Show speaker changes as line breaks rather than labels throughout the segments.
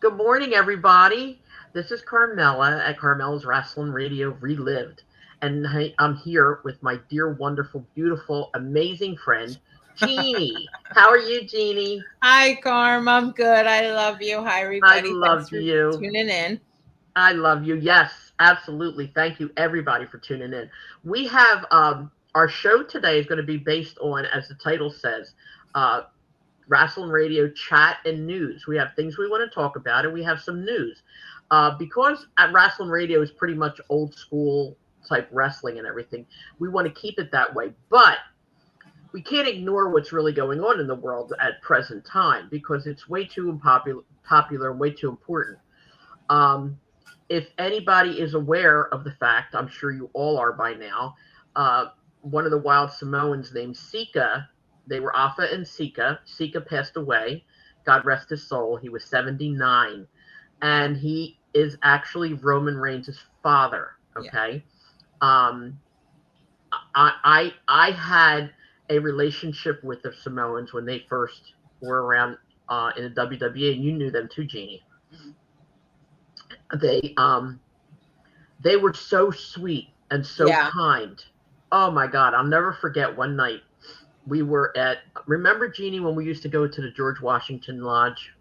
Good morning, everybody. This is Carmela at Carmela's Rasslin Radio Relived. And I'm here with my dear, wonderful, beautiful, amazing friend, Jeannie. How are you, Jeannie?
Hi, Carm. I'm good. I love you. Hi,
I
everybody. Thanks
love
for
you.
tuning in.
I love you. Yes, absolutely. Thank you, everybody, for tuning in. We have our show today is going to be based on, as the title says, uh, Rasslin Radio chat and news. We have things we want to talk about, and we have some news. Because at Rasslin Radio is pretty much old school type wrestling and everything, we want to keep it that way. But we can't ignore what's really going on in the world at present time because it's way too popular and way too important. Um, if anybody is aware of the fact, I'm sure you all are by now, uh, one of the Wild Samoans named Sika, they were Afa and Sika. Sika passed away. God rest his soul. He was 79. And he is actually Roman Reigns' father. Okay. Yeah. I had a relationship with the Samoans when they first were around in the WWE, and you knew them too, Jeannie. They were so sweet and so kind. Oh my God, I'll never forget one night we were at, remember, Jeannie, when we used to go to the George Washington Lodge?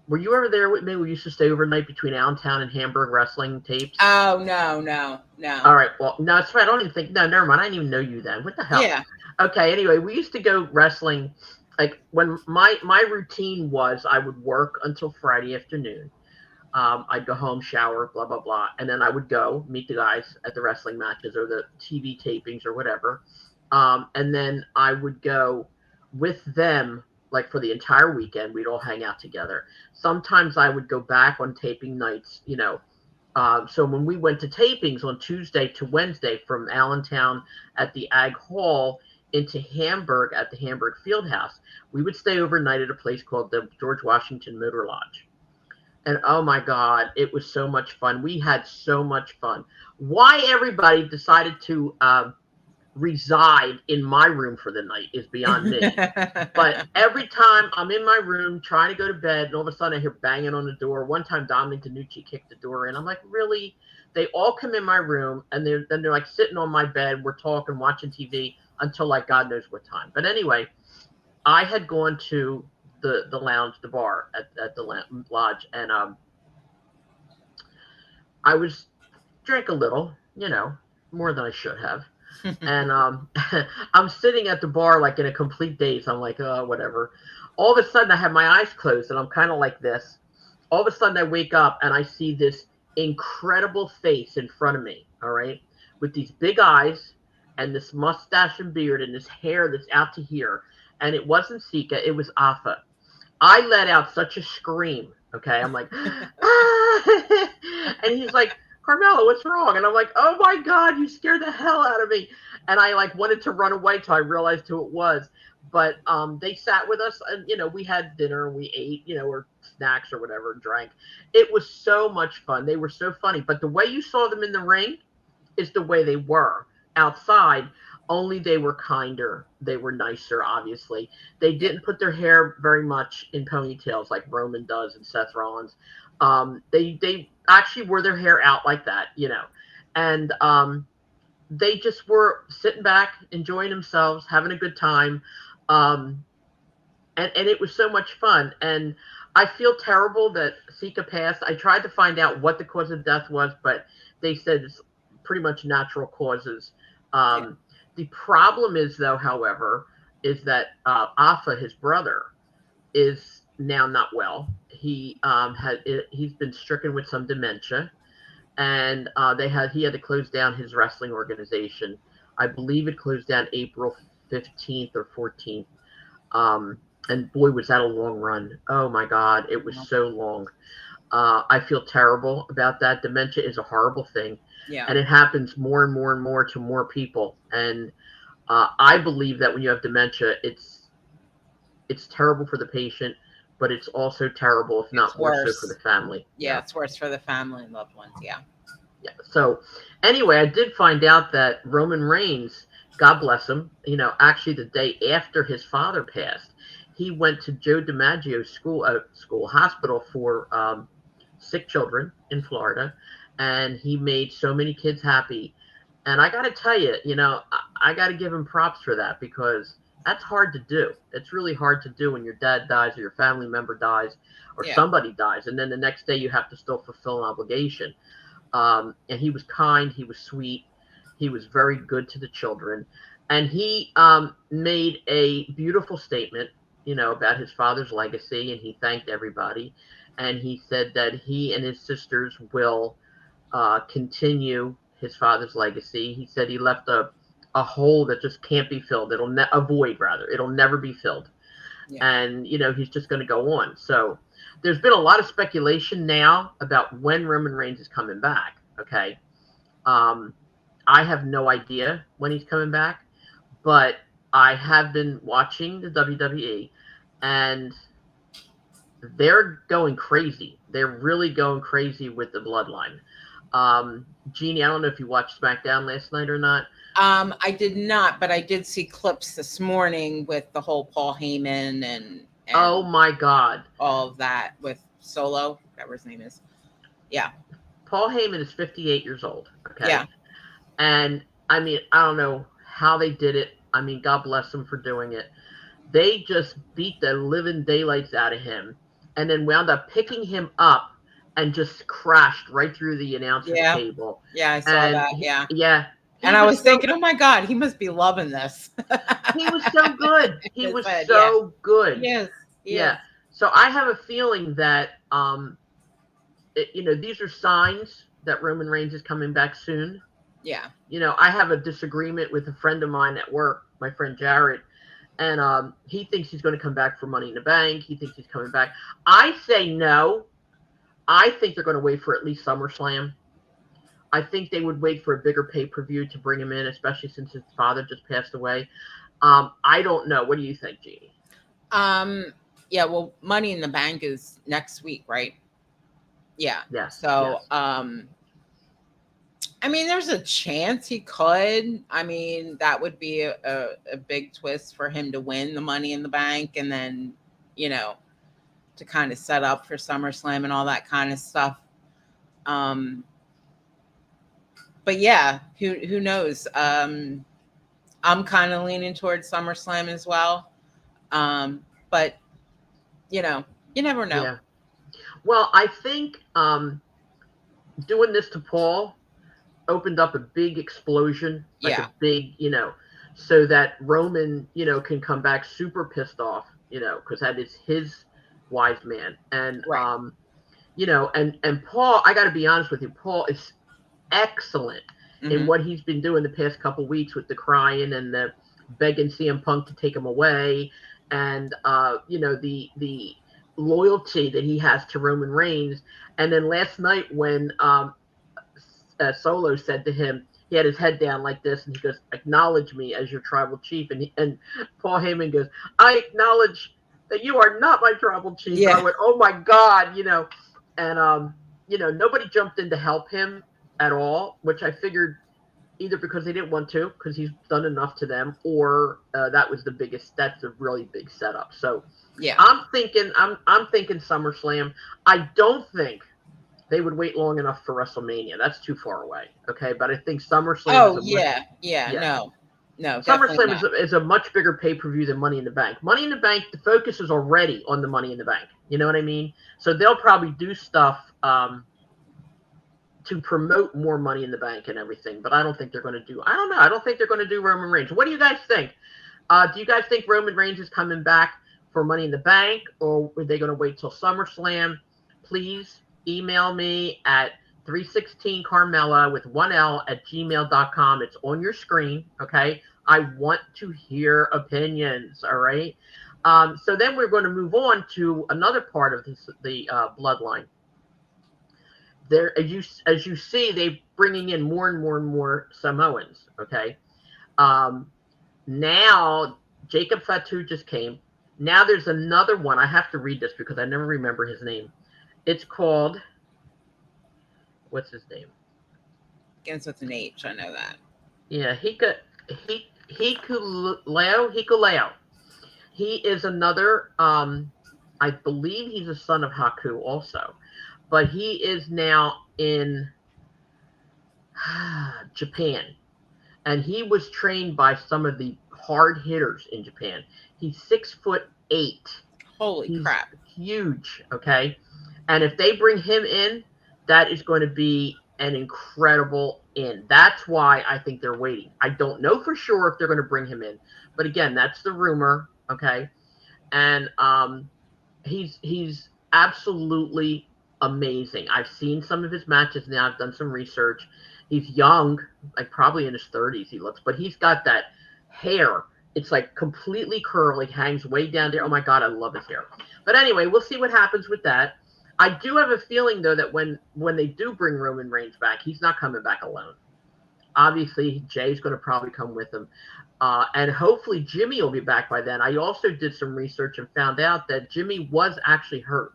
Were you ever there with me? We used to stay overnight between Allentown and Hamburg wrestling tapes.
Oh, no.
All right, well, no, that's right. I don't even think, no, never mind. I didn't even know you then. What the hell?
Yeah.
Okay, anyway, we used to go wrestling. Like when my routine was I would work until Friday afternoon. I'd go home, shower, blah, blah, blah. And then I would go meet the guys at the wrestling matches or the TV tapings or whatever. And then I would go with them, like for the entire weekend. We'd all hang out together. Sometimes I would go back on taping nights, you know. So when we went to tapings on Tuesday to Wednesday from Allentown at the Ag Hall into Hamburg at the Hamburg Fieldhouse, we would stay overnight at a place called the George Washington Motor Lodge. And oh my God, it was so much fun. We had so much fun. Why everybody decided to reside in my room for the night is beyond me. But every time I'm in my room trying to go to bed, and all of a sudden I hear banging on the door. One time Dominic DeNucci kicked the door in. I'm like, really? They all come in my room, and they're like sitting on my bed. We're talking, watching TV until like God knows what time. But anyway, I had gone to the lounge, the bar at the lodge, and I was drank a little, you know, more than I should have. And I'm sitting at the bar like in a complete daze. I'm like, oh, whatever. All of a sudden, I have my eyes closed, and I'm kind of like this. All of a sudden, I wake up, and I see this incredible face in front of me, all right, with these big eyes and this mustache and beard and this hair that's out to here. And it wasn't Sika, it was Afa. I let out such a scream, okay? I'm like, ah! And he's like, Carmela, what's wrong? And I'm like, oh my God, you scared the hell out of me. And I like wanted to run away till I realized who it was. But they sat with us, and you know, we had dinner and we ate, you know, or snacks or whatever, and drank. It was so much fun. They were so funny. But the way you saw them in the ring is the way they were outside. Only they were kinder. They were nicer, obviously. They didn't put their hair very much in ponytails like Roman does and Seth Rollins. They actually wore their hair out like that, you know. And they just were sitting back, enjoying themselves, having a good time. And it was so much fun. And I feel terrible that Sika passed. I tried to find out what the cause of death was, but they said it's pretty much natural causes. The problem is, though, however, is that Afa, his brother, is now not well. He's been stricken with some dementia, and he had to close down his wrestling organization. I believe it closed down April 15th or 14th. And boy, was that a long run. Oh my God, it was so long. I feel terrible about that. Dementia is a horrible thing.
Yeah.
And it happens more and more and more to more people. And I believe that when you have dementia, it's terrible for the patient, but it's also terrible, if not worse, so for the family.
Yeah, it's worse for the family and loved ones. Yeah.
Yeah. So anyway, I did find out that Roman Reigns, God bless him, you know, actually the day after his father passed, he went to Joe DiMaggio's hospital for sick children in Florida, and he made so many kids happy. And I got to tell you, I got to give him props for that, because that's hard to do. It's really hard to do when your dad dies or your family member dies or
Yeah.
somebody dies, and then the next day you have to still fulfill an obligation. And he was kind, he was sweet, he was very good to the children, and he made a beautiful statement, about his father's legacy, and he thanked everybody, and he said that he and his sisters will continue his father's legacy. He said he left a hole that just can't be filled. A void, rather. It'll never be filled.
Yeah.
And, he's just going to go on. So there's been a lot of speculation now about when Roman Reigns is coming back. Okay. I have no idea when he's coming back, but I have been watching the WWE, and they're going crazy. They're really going crazy with the bloodline. Jeannie, I don't know if you watched SmackDown last night or not.
I did not, but I did see clips this morning with the whole Paul Heyman and
oh my God,
all of that with Solo, whatever his name is. Yeah.
Paul Heyman is 58 years old. Okay.
Yeah.
And I mean, I don't know how they did it. I mean, God bless them for doing it. They just beat the living daylights out of him, and then wound up picking him up and just crashed right through the announcer's table.
Yeah, I saw that.
Yeah.
And I was thinking, oh my God, he must be loving this.
He was so good. He was so good.
Yes.
Yeah. So I have a feeling that, these are signs that Roman Reigns is coming back soon.
Yeah.
I have a disagreement with a friend of mine at work, my friend Jared, and he thinks he's going to come back for Money in the Bank. He thinks he's coming back. I say no. I think they're going to wait for at least SummerSlam. I think they would wait for a bigger pay-per-view to bring him in, especially since his father just passed away. I don't know. What do you think, Jeannie?
Yeah, well, Money in the Bank is next week, right? Yeah.
Yes.
So,
yes.
I mean, there's a chance he could. I mean, that would be a big twist for him to win the Money in the Bank, and then, to kind of set up for SummerSlam and all that kind of stuff. But yeah, who knows? I'm kind of leaning towards SummerSlam as well. But you never know.
Yeah. Well, I think doing this to Paul opened up a big explosion, a big, so that Roman, can come back super pissed off, because that is his wise man. And,
right.
And Paul, I got to be honest with you, Paul is excellent in what he's been doing the past couple weeks with the crying and the begging CM Punk to take him away. And, the loyalty that he has to Roman Reigns. And then last night when Solo said to him, he had his head down like this, and he goes, "Acknowledge me as your tribal chief." And Paul Heyman goes, "I acknowledge that you are not my tribal chief."
Yeah.
I went, "Oh my God," and nobody jumped in to help him at all, which I figured either because they didn't want to, because he's done enough to them, or that's a really big setup. So
yeah,
I'm thinking SummerSlam. I don't think they would wait long enough for WrestleMania. That's too far away. Okay, but I think SummerSlam.
Oh no.
SummerSlam is a much bigger pay-per-view than Money in the Bank. Money in the Bank, the focus is already on the Money in the Bank. You know what I mean? So they'll probably do stuff to promote more Money in the Bank and everything. But I don't think they're going to do. I don't know. I don't think they're going to do Roman Reigns. What do you guys think? Do you guys think Roman Reigns is coming back for Money in the Bank, or are they going to wait till SummerSlam? Please email me at 316carmela with 1L at gmail.com. It's on your screen. Okay. I want to hear opinions. All right. So then we're going to move on to another part of the bloodline. There, as you see, they're bringing in more and more and more Samoans. Okay. Now Jacob Fatu just came. Now there's another one. I have to read this because I never remember his name. It's called, what's his name?
Begins with an H. I know that.
Yeah, Hikuleo. He is another. I believe he's a son of Haku also, but he is now in Japan, and he was trained by some of the hard hitters in Japan. He's 6'8".
Holy
He's
crap.
huge. Okay, and if they bring him in, that is going to be an incredible in. That's why I think they're waiting. I don't know for sure if they're going to bring him in, but again, that's the rumor. Okay, and he's absolutely amazing. I've seen some of his matches now. I've done some research. He's young, like probably in his 30s he looks, but he's got that hair. It's like completely curly, hangs way down there. Oh my god, I love his hair. But anyway, we'll see what happens with that. I do have a feeling though that when they do bring Roman Reigns back, he's not coming back alone. Obviously, Jay's going to probably come with him. And hopefully Jimmy will be back by then. I also did some research and found out that Jimmy was actually hurt.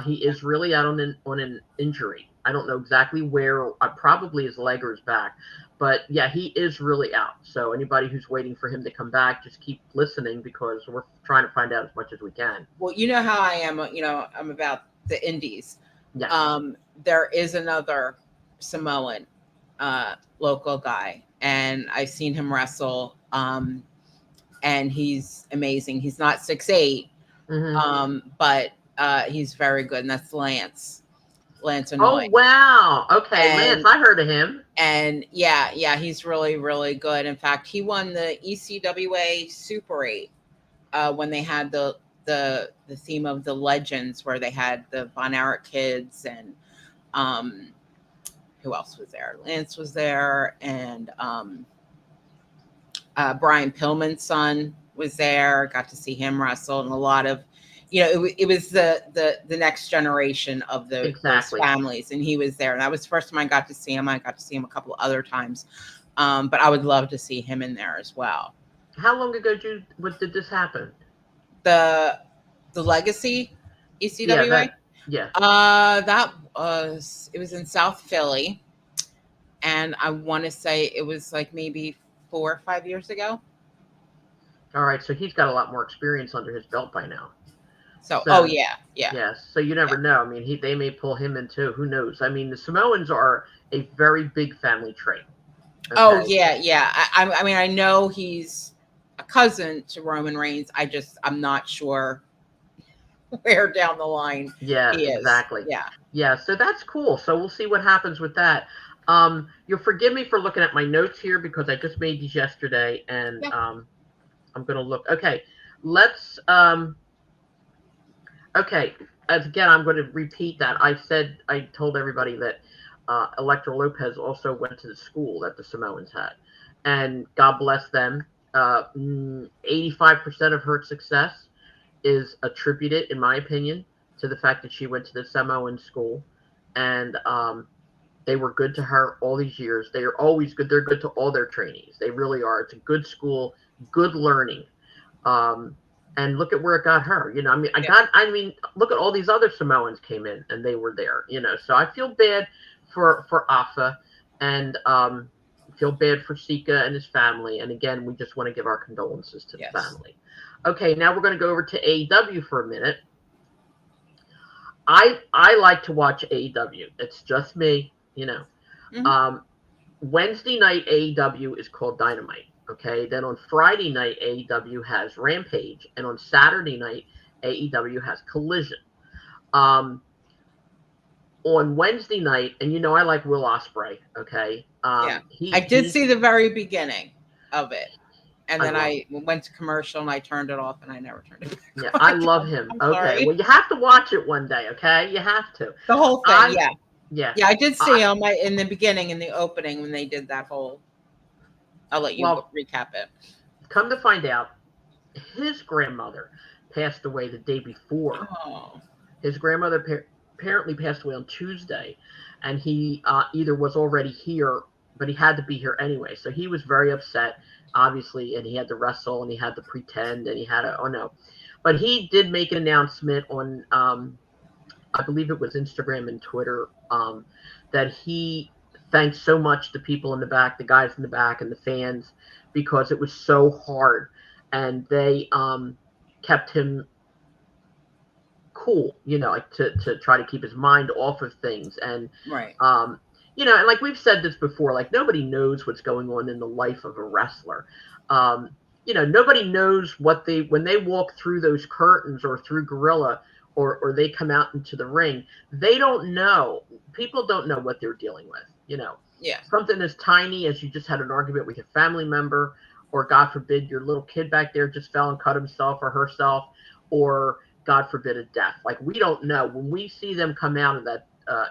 He is really out on an injury. I don't know exactly where. Probably his leg or his back. But yeah, he is really out. So anybody who's waiting for him to come back, just keep listening because we're trying to find out as much as we can.
Well, you know how I am. I'm about the indies.
Yes.
There is another Samoan local guy, and I've seen him wrestle. And he's amazing. He's not 6'8", but he's very good, and that's Lance Anoy.
Oh wow! Okay, Lance, I heard of him.
And yeah, he's really, really good. In fact, he won the ECWA Super 8 when they had the theme of the legends, where they had the Von Erich kids and who else was there? Lance was there, and Brian Pillman's son was there. Got to see him wrestle, and a lot of, it was the next generation of those families, and he was there. And that was the first time I got to see him. I got to see him a couple of other times, but I would love to see him in there as well.
How long ago did this happen?
The Legacy ECWA. That was, it was in South Philly, and I want to say it was like maybe 4 or 5 years ago.
All right, so he's got a lot more experience under his belt by now.
So oh yeah.
So you never know. I mean, they may pull him in too. Who knows? I mean, the Samoans are a very big family trait.
Okay? Oh yeah. I mean, I know he's a cousin to Roman Reigns. I'm not sure where down the line.
Yeah,
he is.
Exactly.
Yeah.
So that's cool. So we'll see what happens with that. You'll forgive me for looking at my notes here because I just made these yesterday, and I'm going to look. Okay, let's. Okay, again, I'm going to repeat that. I told everybody that Elektra Lopez also went to the school that the Samoans had, and God bless them. 85% of her success is attributed, in my opinion, to the fact that she went to the Samoan school, and they were good to her all these years. They are always good. They're good to all their trainees. They really are. It's a good school, good learning. And look at where it got her. I mean, look at all these other Samoans came in and they were there. So I feel bad for Afa, and feel bad for Sika and his family. And again, we just want to give our condolences to the family. Okay, now we're going to go over to AEW for a minute. I like to watch AEW. It's just me, Wednesday night AEW is called Dynamite. Okay, then on Friday night AEW has Rampage, and on Saturday night AEW has Collision. On Wednesday night, and I like Will Ospreay. Okay,
I did see the very beginning of it, and then I went to commercial and I turned it off, and I never turned it back on.
Yeah, I love him. Okay, well, you have to watch it one day. Okay, you have to.
The whole thing.
Yeah.
I did see him in the beginning, in the opening, when they did that whole. I'll let you recap it.
Come to find out, his grandmother passed away the day before.
Oh.
His grandmother apparently passed away on Tuesday, and he either was already here, but he had to be here anyway. So he was very upset, obviously, and he had to wrestle, and he had to pretend, and he had to, But he did make an announcement on, I believe it was Instagram and Twitter, that he thanks so much the people in the back, the guys in the back, and the fans, because it was so hard. and they kept him cool, like to try to keep his mind off of things. And
Right.
and like we've said this before, like nobody knows what's going on in the life of a wrestler. um Nobody knows what when they walk through those curtains or through Gorilla, or they come out into the ring. They don't know. People don't know what they're dealing with.
Yeah.
Something as tiny as you just had an argument with your family member, or God forbid your little kid back there just fell and cut himself or herself, or God forbid a death. Like, we don't know. When we see them come out of that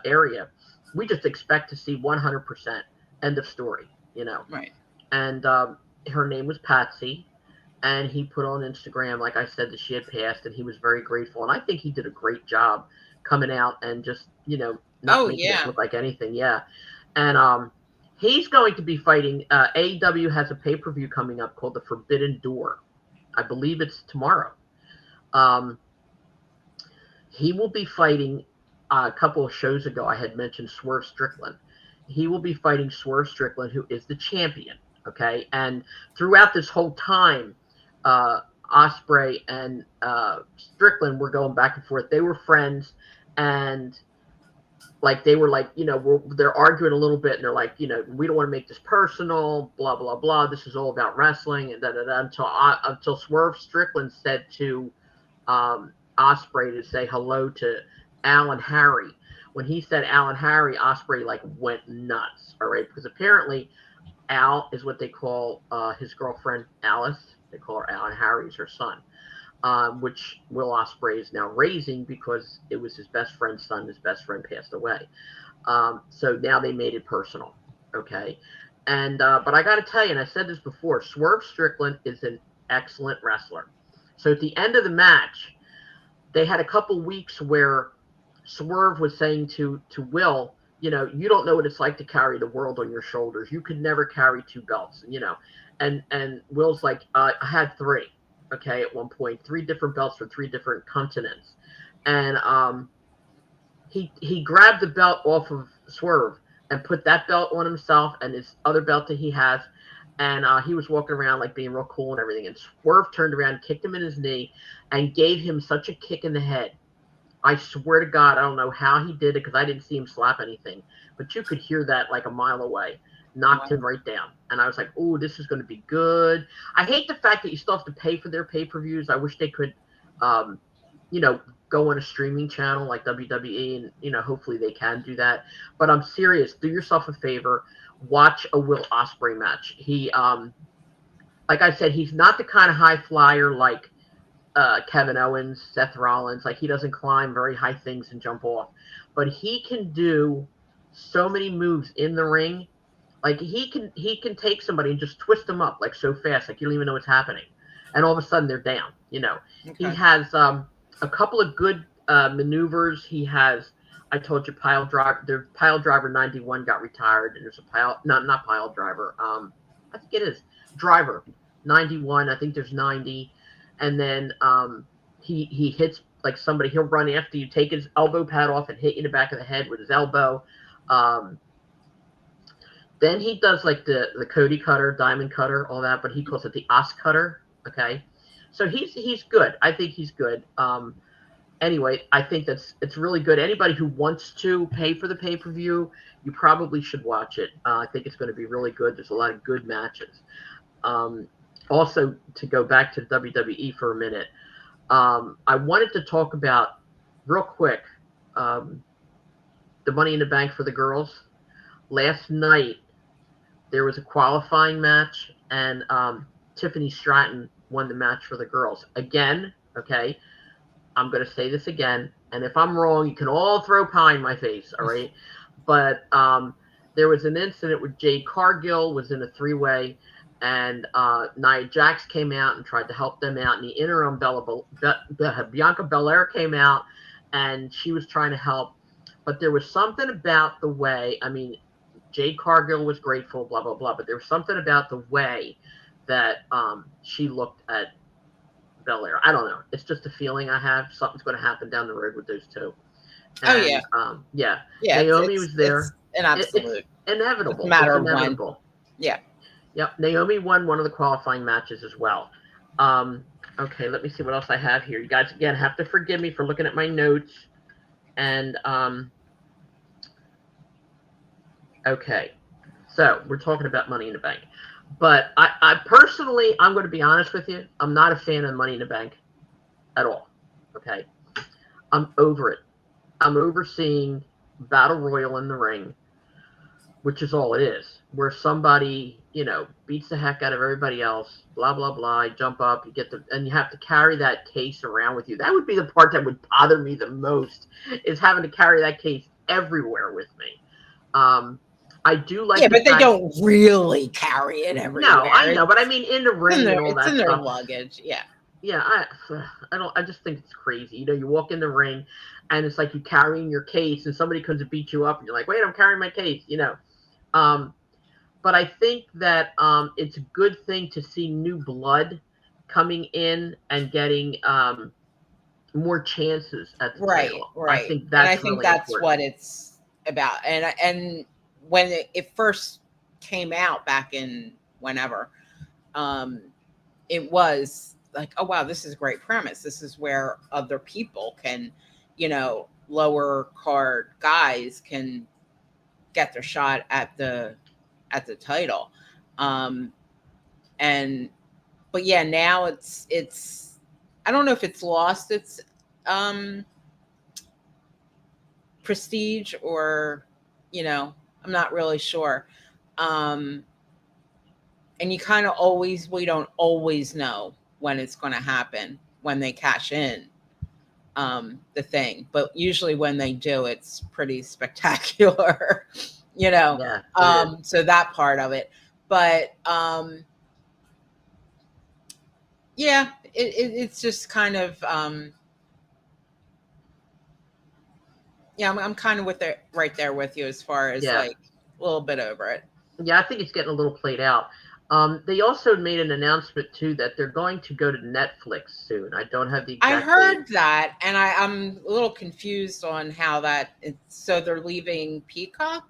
area, we just expect to see 100%. End of story.
Right.
And her name was Patsy, and he put on Instagram, like I said, that she had passed, and he was very grateful. And I think he did a great job coming out and just, not
Oh
making it
yeah.
look like anything. Yeah. And he's going to be fighting. AEW has a pay-per-view coming up called The Forbidden Door. I believe it's tomorrow. Um, he will be fighting. A couple of shows ago, I had mentioned Swerve Strickland. He will be fighting Swerve Strickland, who is the champion. Okay, and throughout this whole time, Osprey and Strickland were going back and forth. They were friends, and like they were like, they're arguing a little bit, and they're like, we don't want to make this personal, blah blah blah. This is all about wrestling, and da da da. Until Swerve Strickland said to Osprey to say hello to Alan Harry. When he said Alan Harry, Osprey like went nuts. All right, because apparently Al is what they call his girlfriend Alice. They call her Alan Harry's her son, which Will Ospreay is now raising because it was his best friend's son. His best friend passed away. So now they made it personal. Okay. And but I got to tell you, and I said this before, Swerve Strickland is an excellent wrestler. So at the end of the match, they had a couple weeks where Swerve was saying to Will, you don't know what it's like to carry the world on your shoulders. You could never carry two belts, and Will's like, I had three. Okay, at one point, three different belts for three different continents, and he grabbed the belt off of Swerve and put that belt on himself and his other belt that he has, and he was walking around like being real cool and everything. And Swerve turned around, kicked him in his knee, and gave him such a kick in the head. I swear to God, I don't know how he did it because I didn't see him slap anything, but you could hear that like a mile away. Knocked him right down. And I was like, oh, this is going to be good. I hate the fact that you still have to pay for their pay-per-views. I wish they could, go on a streaming channel like WWE, and, hopefully they can do that. But I'm serious. Do yourself a favor. Watch a Will Ospreay match. He, like I said, he's not the kind of high flyer like Kevin Owens, Seth Rollins. Like, he doesn't climb very high things and jump off. But he can do so many moves in the ring. Like, he can take somebody and just twist them up like so fast, like you don't even know what's happening, and all of a sudden they're down.
Okay.
He has a couple of good maneuvers. He has, I told you, pile driver. The pile driver 91 got retired, and there's a not pile driver. I think it is driver 91. I think there's 90, and then he hits like somebody. He'll run after you, take his elbow pad off, and hit you in the back of the head with his elbow. Then he does like the Cody cutter, diamond cutter, all that, but he calls it the Os cutter. Okay, so he's good. I think he's good. Anyway, I think it's really good. Anybody who wants to pay for the pay-per-view, you probably should watch it. I think it's going to be really good. There's a lot of good matches. Also, to go back to WWE for a minute, I wanted to talk about real quick the Money in the Bank for the girls. Last night, there was a qualifying match, and Tiffany Stratton won the match for the girls. Again, okay, I'm going to say this again, and if I'm wrong, you can all throw pie in my face, all right? But there was an incident where Jade Cargill was in a three-way, and Nia Jax came out and tried to help them out. In the interim, Bianca Belair came out, and she was trying to help. But there was something about the way, I mean, Jade Cargill was grateful, blah, blah, blah. But there was something about the way that she looked at Belair. I don't know. It's just a feeling I have. Something's going to happen down the road with those two. And,
yeah.
Naomi was there.
It's an absolute.
It's inevitable.
It's a matter
of
inevitable.
When. Yeah. Yep. Naomi won one of the qualifying matches as well. Um, okay, let me see what else I have here. You guys again have to forgive me for looking at my notes. And okay, so we're talking about Money in the Bank, but I personally, I'm going to be honest with you. I'm not a fan of Money in the Bank at all. Okay, I'm over it. I'm overseeing Battle Royal in the ring, which is all it is, where somebody, beats the heck out of everybody else, blah, blah, blah. You jump up, and you have to carry that case around with you. That would be the part that would bother me the most, is having to carry that case everywhere with me. Um, I do
Yeah,
like the
but they
fact,
don't really carry it
no, I
everywhere.
know, but I mean, in the ring and all
It's
that
in their
stuff.
luggage. Yeah.
Yeah, I just think it's crazy. You walk in the ring, and it's like you carrying your case, and somebody comes to beat you up, and you're like, wait, I'm carrying my case. Um, but I think that it's a good thing to see new blood coming in and getting more chances at the
Right,
title. I
right.
think
And I
that's
think
really
that's
important.
what it's about. And when it first came out back in whenever, um, it was like, oh wow, this is a great premise. This is where other people can, lower card guys can get their shot at the title. Um, and but yeah, now it's I don't know if it's lost its um prestige, or I'm not really sure. um and we don't always know when it's going to happen, when they cash in the thing, but usually when they do, it's pretty spectacular. you know
Yeah, it is.
so that part of it. But yeah, it's just kind of yeah, I'm kind of with it right there with you, as far as
Yeah,
like a little bit over it.
yeah. I think it's getting a little played out. They also made an announcement too that they're going to go to Netflix soon. I don't have the
I
exact date.
heard that, and I'm a little confused on how that. So they're leaving Peacock,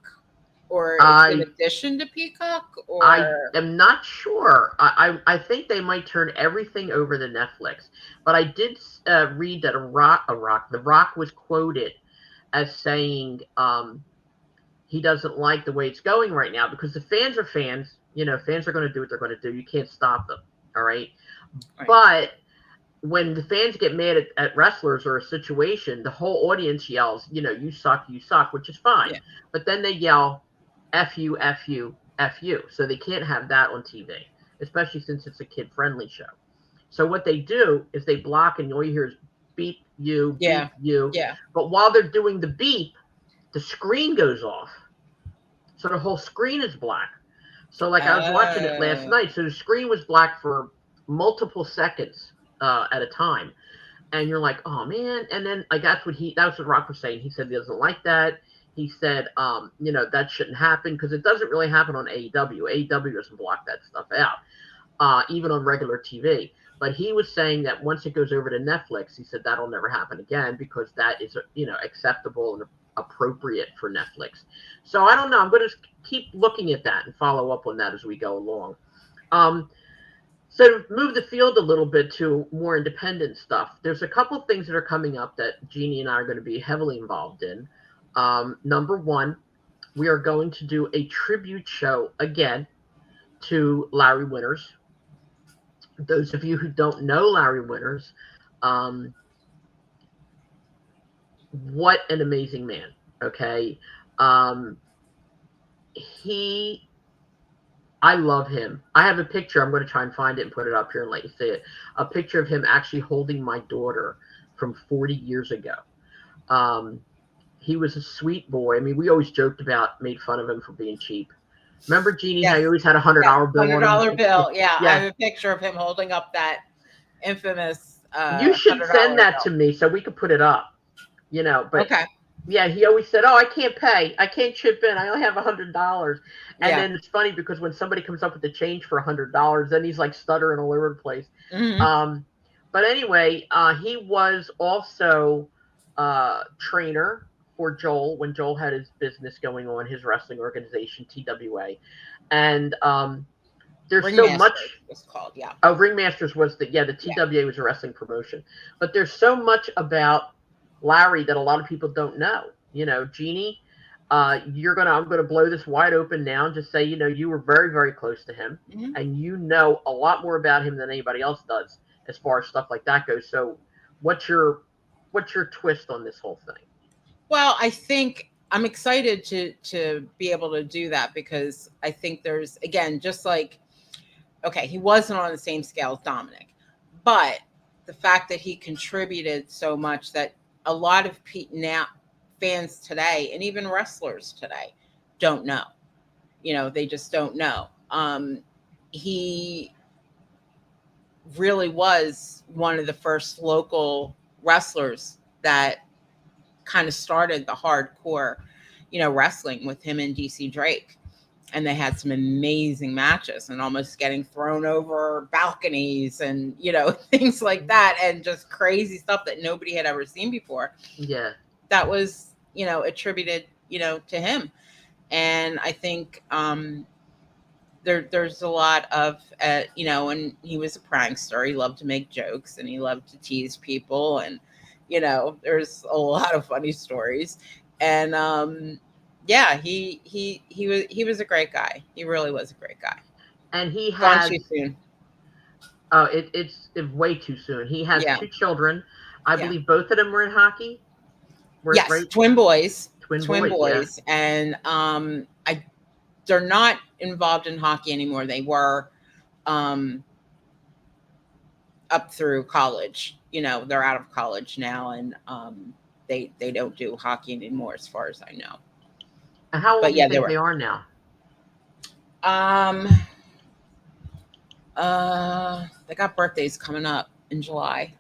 or it's in
I
addition to Peacock,
I
or
am not sure. I think they might turn everything over to Netflix. But I did read that The Rock was quoted as saying he doesn't like the way it's going right now because the fans are fans. Fans are going to do what they're going to do. You can't stop them. All right.
right.
But when the fans get mad at wrestlers or a situation, the whole audience yells, you suck, which is fine.
Yeah.
But then they yell, F you, F you, F you. So they can't have that on TV, especially since it's a kid friendly show. So what they do is they block, and all you hear is beep you,
Yeah.
beep you.
Yeah.
But while they're doing the beep, the screen goes off. So the whole screen is black. So like I was watching it last
Oh.
night. So the screen was black for multiple seconds at a time, and you're like, oh man. And then like that's what Rock was saying. He said he doesn't like that. He said, that shouldn't happen because it doesn't really happen on AEW. AEW doesn't block that stuff out, even on regular TV. But he was saying that once it goes over to Netflix, he said that'll never happen again because that is, acceptable and appropriate for Netflix. So I don't know. I'm going to keep looking at that and follow up on that as we go along. Um, so to move the field a little bit to more independent stuff, there's a couple things that are coming up that Jeannie and I are going to be heavily involved in. Number one, we are going to do a tribute show again to Larry Winters. Those of you who don't know Larry Winters, um, what an amazing man. Okay. Um, he I love him. I have a picture. I'm going to try and find it and put it up here and let you see it. A picture of him actually holding my daughter from 40 years ago. Um, he was a sweet boy. I mean, we always joked about, made fun of him for being cheap. Remember, Jeannie, how
Yes.
he always had a $100
Yes.
bill
hundred
on him?
dollar bill. Yeah, I
Yeah.
have a picture of him holding up that infamous
You should
hundred
send
dollar
that
bill.
to me so we could put it up. But
Okay.
yeah, he always said, "Oh, I can't pay. I can't chip in. I only have $100." And
Yeah.
then it's funny because when somebody comes up with the change for $100, then he's like stuttering all over the place.
Hmm.
Um, but anyway, he was also trainer for Joel when Joel had his business going on, his wrestling organization TWA, and there's so
Ringmaster
much.
was called, yeah.
Oh, Ringmasters was the
Yeah.
TWA was a wrestling promotion, but there's so much about Larry that a lot of people don't know. Jeannie, I'm gonna blow this wide open now and just say, you were very, very close to him,
Mm-hmm.
and you know a lot more about him than anybody else does as far as stuff like that goes. So, what's your twist on this whole thing?
Well, I think I'm excited to be able to do that because I think there's, again, just like, okay, he wasn't on the same scale as Dominic, but the fact that he contributed so much that a lot of now fans today and even wrestlers today don't know. They just don't know. He really was one of the first local wrestlers that kind of started the hardcore, wrestling with him and DC Drake. And they had some amazing matches and almost getting thrown over balconies and, things like that. And just crazy stuff that nobody had ever seen before.
Yeah.
That was, attributed, to him. And I think there's a lot of, and he was a prankster. He loved to make jokes and he loved to tease people. And, there's a lot of funny stories. And, yeah, he was a great guy. He really was a great guy.
And he
Gone
has.
too soon.
Oh, it's way too soon. He has
Yeah.
2 children. I
Yeah.
believe both of them were in hockey.
Yes,
right?
twin boys.
Twin boys.
Yeah. And they're not involved in hockey anymore. They were up through college. They're out of college now, and they don't do hockey anymore, as far as I know.
And how old do you think they are now?
They got birthdays coming up in July.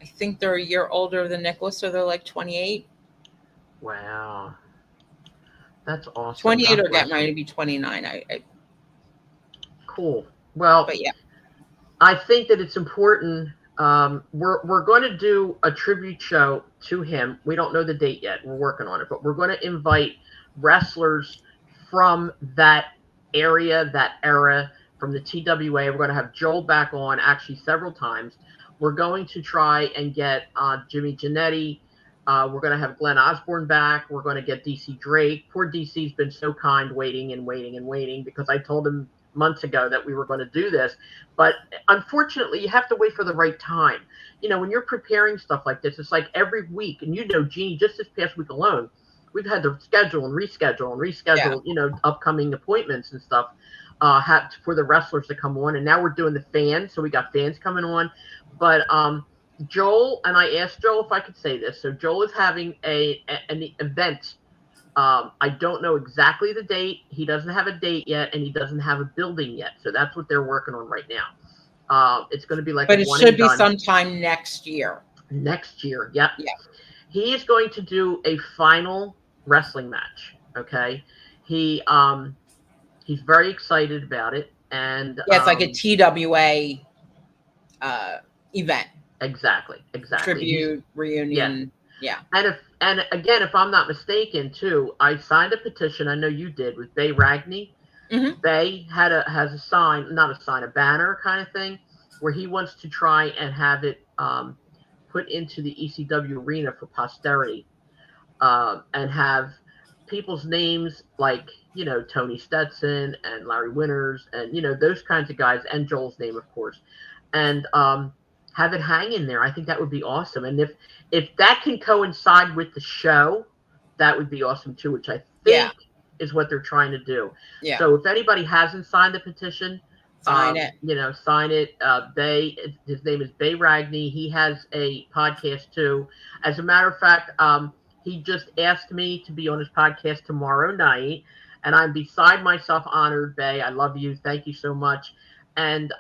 I think they're a year older than Nicholas, so they're like 28.
Wow. That's awesome.
28 or getting ready to be 29. I
Cool. Well,
but yeah.
I think that it's important. We're going to do a tribute show to him. We don't know the date yet. We're working on it, but we're going to invite wrestlers from that area, that era, from the TWA. We're going to have Joel back on actually several times. We're going to try and get Jimmy Giannetti. We're going to have Glenn Osborne back. We're going to get DC Drake. Poor DC's been so kind, waiting and waiting and waiting, because I told him months ago that we were going to do this. But unfortunately, you have to wait for the right time. When you're preparing stuff like this, it's like every week. And Jeannie, just this past week alone, we've had to schedule and reschedule,
Yeah.
Upcoming appointments and stuff for the wrestlers to come on. And now we're doing the fans. So we got fans coming on. But Joel, and I asked Joel if I could say this. So Joel is having an event. I don't know exactly the date. He doesn't have a date yet, and he doesn't have a building yet. So that's what they're working on right now. It's going to be like,
but it should be sometime next year.
Next year, yep.
Yeah.
He is going to do a final wrestling match. Okay, he's very excited about it, and
yeah, it's like a TWA event.
Exactly.
Tribute reunion. Yeah.
And again, if I'm not mistaken, too, I signed a petition. I know you did, with Bay Ragney.
Mm-hmm.
Bay has a sign, not a sign, a banner kind of thing, where he wants to try and have it put into the ECW arena for posterity, and have people's names like, Tony Stetson and Larry Winters and, those kinds of guys, and Joel's name, of course, and have it hang in there. I think that would be awesome. And if that can coincide with the show, that would be awesome too, which I think is what they're trying to do.
Yeah.
So if anybody hasn't signed the petition,
sign it.
Sign it. His name is Bay Ragney. He has a podcast too. As a matter of fact, he just asked me to be on his podcast tomorrow night, and I'm beside myself honored. Bay, I love you. Thank you so much. And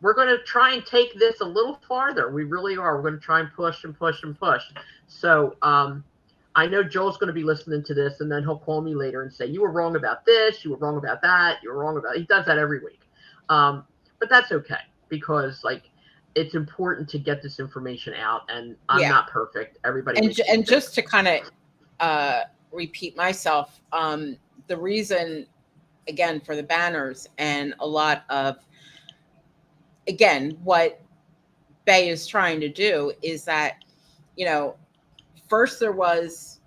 we're going to try and take this a little farther. We really are. We're going to try and push and push and push. So I know Joel's going to be listening to this, and then he'll call me later and say, you were wrong about this, you were wrong about that, you were wrong about it. He does that every week. But that's okay, because it's important to get this information out, and I'm not perfect. Everybody
and just to kind of repeat myself, the reason again, for the banners, and a lot of, again, what Bay is trying to do is that, you know, first there was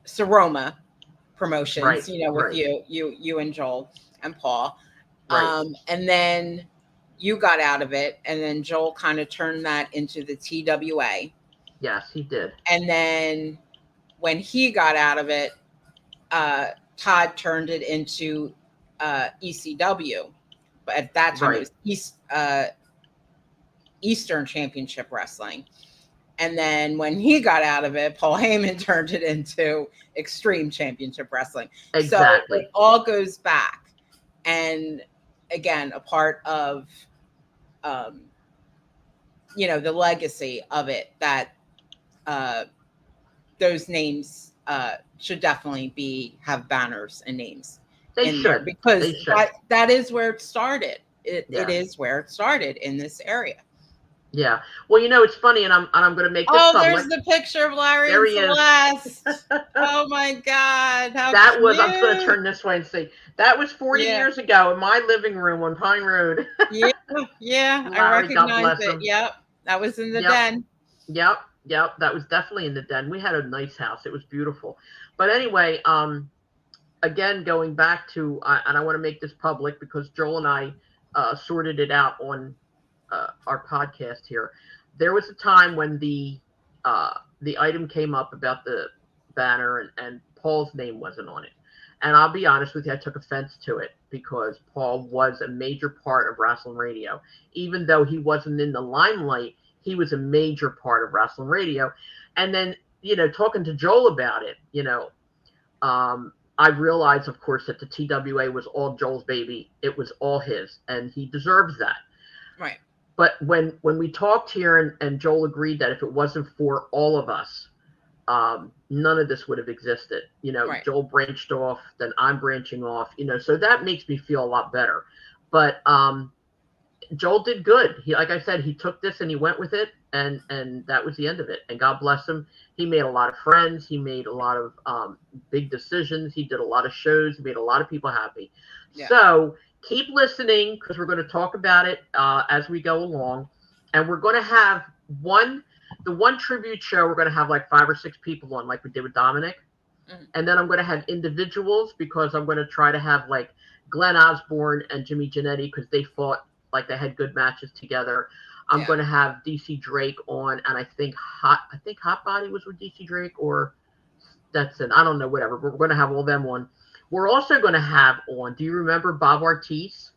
Seroma
Right,
Promotions, you know, with
right,
you and Joel and Paul.
right.
And then you got out of it, and then Joel kind of turned that into the TWA.
Yes, he did.
And then when he got out of it, Todd turned it into ECW. But at that time, it
Right.
was Eastern Championship Wrestling. And then when he got out of it, Paul Heyman turned it into Extreme Championship Wrestling. So
Exactly.
it all goes back. And again, a part of, um, the legacy of it, that uh, those names should definitely have banners and names
They
in there,
should. They
because
should.
that is where it started. It
Yeah.
is where it started, in this area.
Yeah. Well, it's funny, and I'm going to make this
Oh, there's
public.
the picture of Larry
There
and
he is.
Celeste. Oh my God, how
That was. I'm just going to
cute!
turn this way and see. That was 40
Yeah,
years ago in my living room on Pine Road.
yeah, yeah. I
Larry, God
recognize
bless
it.
him.
Yep, that was in the
Yep.
den.
Yep. Yep. That was definitely in the den. We had a nice house. It was beautiful. But anyway, again, going back to, and I want to make this public because Joel and I sorted it out on our podcast here. There was a time when the item came up about the banner, and Paul's name wasn't on it. And I'll be honest with you, I took offense to it because Paul was a major part of Rasslin Radio. Even though he wasn't in the limelight, he was a major part of Rasslin Radio. And then, talking to Joel about it, I realized, of course, that the TWA was all Joel's baby. It was all his, and he deserves that.
Right.
But when we talked here, and Joel agreed that if it wasn't for all of us, none of this would have existed.
Right.
Joel branched off, then I'm branching off. So that makes me feel a lot better. But Joel did good. He, like I said, he took this and he went with it, and that was the end of it. And God bless him. He made a lot of friends. He made a lot of big decisions. He did a lot of shows. He made a lot of people happy.
Yeah.
So keep listening, because we're going to talk about it as we go along, and we're going to have the one tribute show. We're going to have like 5 or 6 people on, like we did with Dominic.
Mhm.
And then I'm going to have individuals, because I'm going to try to have like Glenn Osborne and Jimmy Janetti, because they fought, like they had good matches together. I'm
Yeah.
going to have DC Drake on, and I think Hot Body was with DC Drake, or that's it. I don't know, whatever. We're going to have all them on. We're also going to have on, do you remember Bob Ortiz?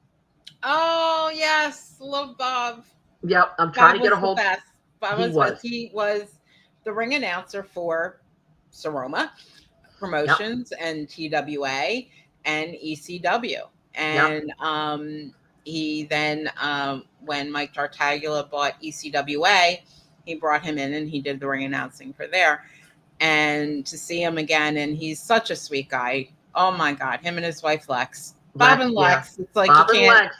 Oh yes, love Bob.
Yep, I'm trying to get a
Bob was
hold.
the best. Bob
He
was
was.
best. He was the ring announcer for Seroma Promotions and TWA and ECW. And he then, when Mike Tartaglia bought ECWA, he brought him in and he did the ring announcing for there. And to see him again, and he's such a sweet guy. Oh my God, him and his wife Lex. Bob and Lex.
Yeah.
It's like
Bob
you
and
can't.
Lex.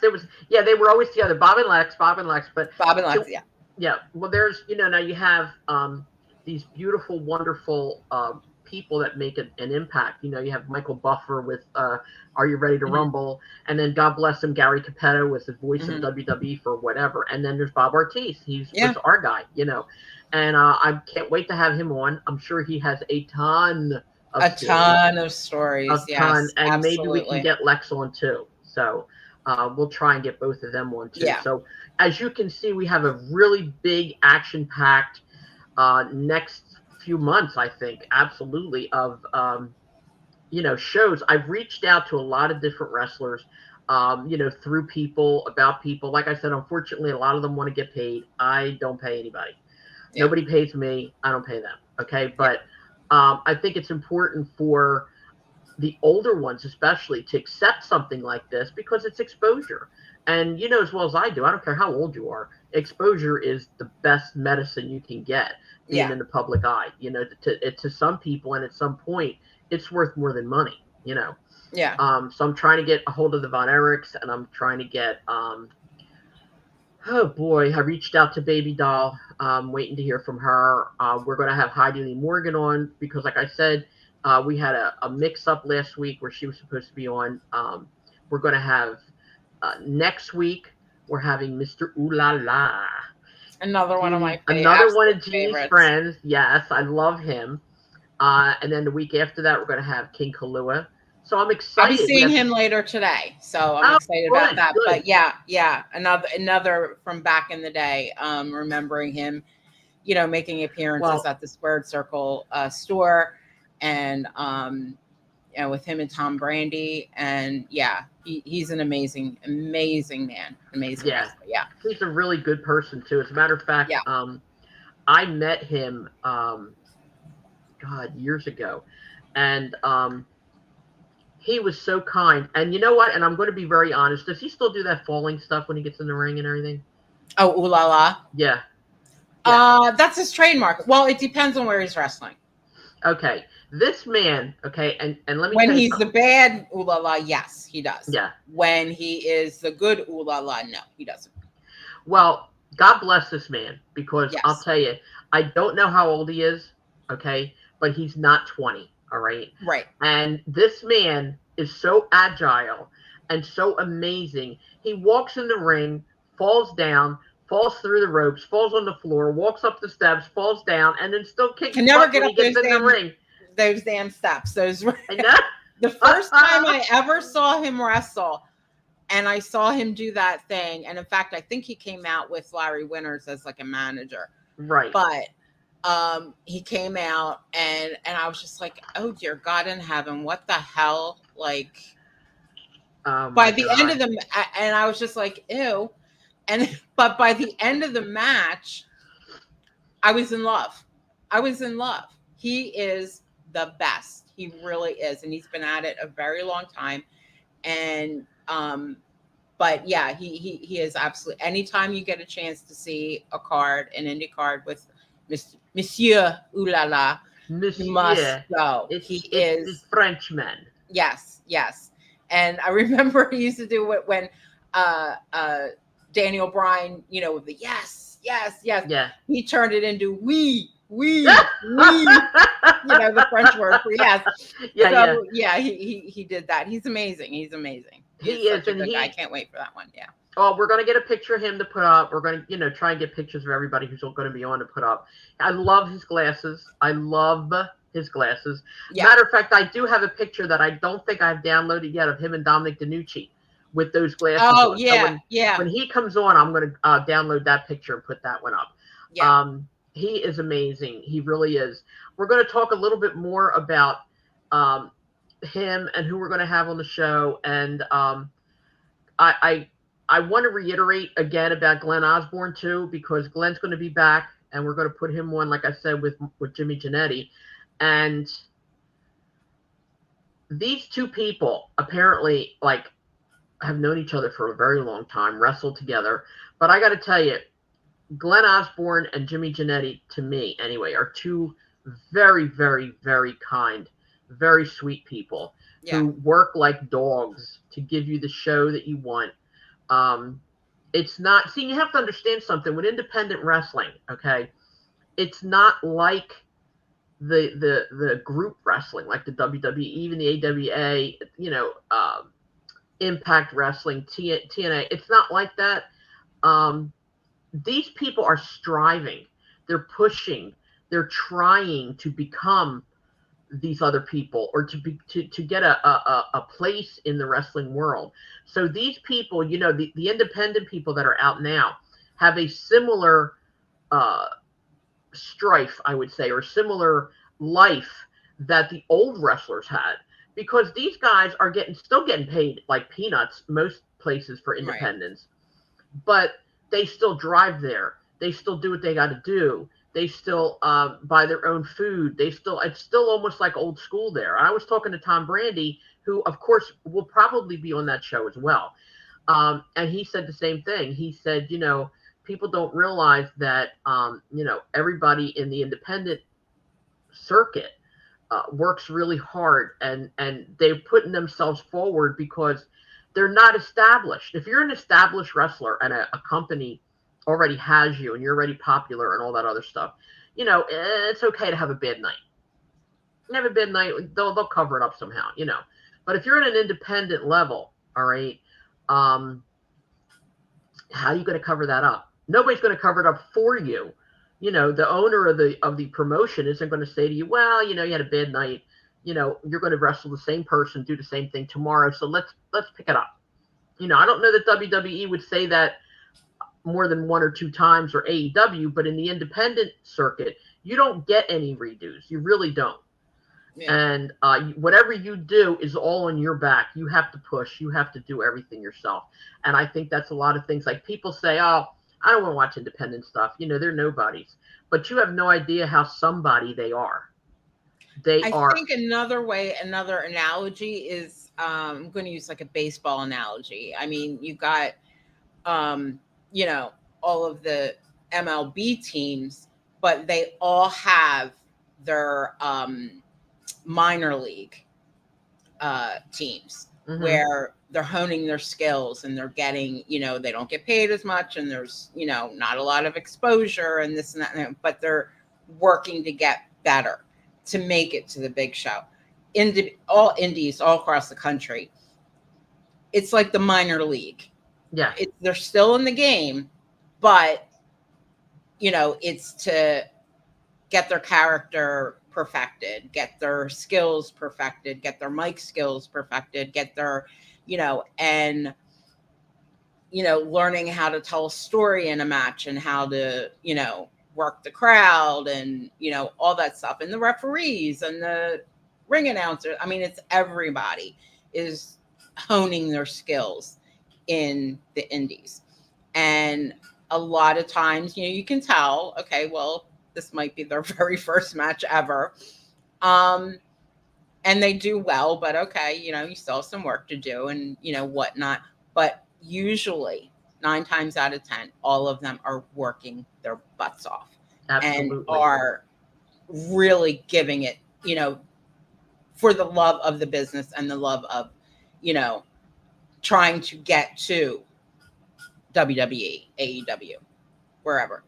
They were always together. Bob and Lex. But
Bob and Lex, yeah.
Yeah. Well, there's, now you have these beautiful, wonderful people that make an impact. You have Michael Buffer with Are You Ready to
Mhm.
Rumble? And then, God bless him, Gary Capetto was the voice
Mhm.
of WWE for whatever. And then there's Bob Ortiz.
Yeah.
Was our guy, And I can't wait to have him on. I'm sure he has a ton of
stories.
a
Yes,
ton, and
absolutely.
maybe we can get Lex on too. So we'll try and get both of them on too.
Yeah.
So as you can see, we have a really big, action-packed next few months, I think, absolutely, of shows. I've reached out to a lot of different wrestlers, through people, about people. Like I said, unfortunately, a lot of them want to get paid. I don't pay anybody.
Yeah.
Nobody pays me. I don't pay them. Okay, but I think it's important for the older ones, especially, to accept something like this, because it's exposure. And as well as I do, I don't care how old you are, exposure is the best medicine you can get, being in the public eye. To some people, and at some point, it's worth more than money.
Yeah.
So I'm trying to get a hold of the Von Erichs, and I'm trying to get oh boy, I reached out to Baby Doll, waiting to hear from her. We're going to have Heidi Lee Morgan on, because, like I said, We had a mix up last week where she was supposed to be on. We're going to have next week. We're having Mr. Ooh La La.
Another one of my
Another one of
absolute
Jeannie's
favorites.
friends. Yes, I love him. And then the week after that, we're going to have King Kahlua. So I'm
I'll be
excited.
seeing him later today, so I'm excited about that.
Good.
But yeah, another from back in the day. Remembering him, making appearances at the Squared Circle store, and with him and Tom Brandy, and he's an amazing man, amazing wrestler. Yeah,
he's a really good person too. As a matter of fact, I met him, years ago, and he was so kind. And you know what? And I'm going to be very honest. Does he still do that falling stuff when he gets in the ring and everything?
Oh, ooh la la.
Yeah.
That's his trademark. Well, it depends on where he's wrestling.
Okay. This man, okay, and let me
when
tell you
he's
something.
The bad ooh la la, yes, he does.
Yeah.
When he is the good ooh la la, no, he doesn't.
Well, God bless this man, because I'll tell you, I don't know how old he is, okay, but he's not 20, all right?
Right.
And this man is so agile and so amazing. He walks in the ring, falls down, falls through the ropes, falls on the floor, walks up the steps, falls down, and then still kicks
Can never
butt
get
when
up
he gets in the ring.
Those damn steps. Those.
I know.
The first time I ever saw him wrestle, and I saw him do that thing, and in fact, I think he came out with Larry Winters as like a manager.
Right.
But he came out, and I was just like, oh dear God in heaven, what the hell? Like, by the end of the, and I was just like, ew. But by the end of the match, I was in love. He is the best. He really is. And he's been at it a very long time. And, but yeah, he is absolutely, anytime you get a chance to see an indie card with Monsieur Ooh La La, you must go. He is
Frenchman.
Yes. And I remember he used to do it when, Daniel Bryan, the yes.
Yeah.
He turned it into we, the French word for yes. He did that. He's amazing. He is such a good guy. I can't wait for that one. Yeah.
Oh, we're going to get a picture of him to put up. We're going to, try and get pictures of everybody who's going to be on to put up. I love his glasses. Yeah. Matter of fact, I do have a picture that I don't think I've downloaded yet of him and Dominic DeNucci with those glasses.
Oh,
on.
Yeah.
So when he comes on, I'm going to download that picture and put that one up.
Yeah.
He is amazing. He really is. We're going to talk a little bit more about him and who we're going to have on the show. And I want to reiterate again about Glenn Osborne too, because Glenn's going to be back, and we're going to put him on, like I said, with Jimmy Jannetty. And these two people apparently have known each other for a very long time, wrestled together. But I got to tell you, Glenn Osborne and Jimmy Jannetty, to me anyway, are two very, very, very kind, very sweet people who work like dogs to give you the show that you want. It's not, see, you have to understand something with independent wrestling, okay? It's not like the group wrestling, like the WWE, even the AWA, Impact Wrestling, TNA. It's not like that. These people are striving. They're pushing. They're trying to become these other people, or to get a place in the wrestling world. So these people, the independent people that are out now have a similar strife, I would say, or similar life that the old wrestlers had, because these guys are still getting paid like peanuts most places for independence, but they still drive there. They still do what they got to do. They still buy their own food. It's still almost like old school there. I was talking to Tom Brandy, who of course will probably be on that show as well. And he said the same thing. He said, people don't realize that, everybody in the independent circuit works really hard, and they're putting themselves forward because they're not established. If you're an established wrestler and a company already has you and you're already popular and all that other stuff, it's okay to have a bad night. have a bad night, they'll cover it up somehow, But if you're at an independent level, all right, um, how are you going to cover that up? Nobody's going to cover it up for you. The owner of the promotion isn't going to say to you, well, you had a bad night. You're going to wrestle the same person, do the same thing tomorrow. So let's pick it up. I don't know that WWE would say that more than one or two times, or AEW, but in the independent circuit, you don't get any redos. You really don't.
Yeah.
And whatever you do is all on your back. You have to push. You have to do everything yourself. And I think that's a lot of things. Like people say, oh, I don't want to watch independent stuff. They're nobodies. But you have no idea how somebody they are. They
I
are.
think another analogy is I'm going to use like a baseball analogy. I mean, you got, um, all of the MLB teams, but they all have their minor league teams where they're honing their skills and they're getting, they don't get paid as much and there's, not a lot of exposure and this and that, but they're working to get better to make it to the big show. All indies all across the country. It's like the minor league.
Yeah.
They're still in the game, but, it's to get their character perfected, get their skills perfected, get their mic skills perfected, get their, and, learning how to tell a story in a match and how to, work the crowd and, all that stuff. And the referees and the ring announcers. I mean, it's everybody is honing their skills in the indies. And a lot of times, you can tell, okay, well, this might be their very first match ever. And they do well, but okay, you still have some work to do and, whatnot. But usually 9 times out of 10, all of them are working their butts off.
Absolutely.
And are really giving it, for the love of the business and the love of, trying to get to WWE, AEW, wherever,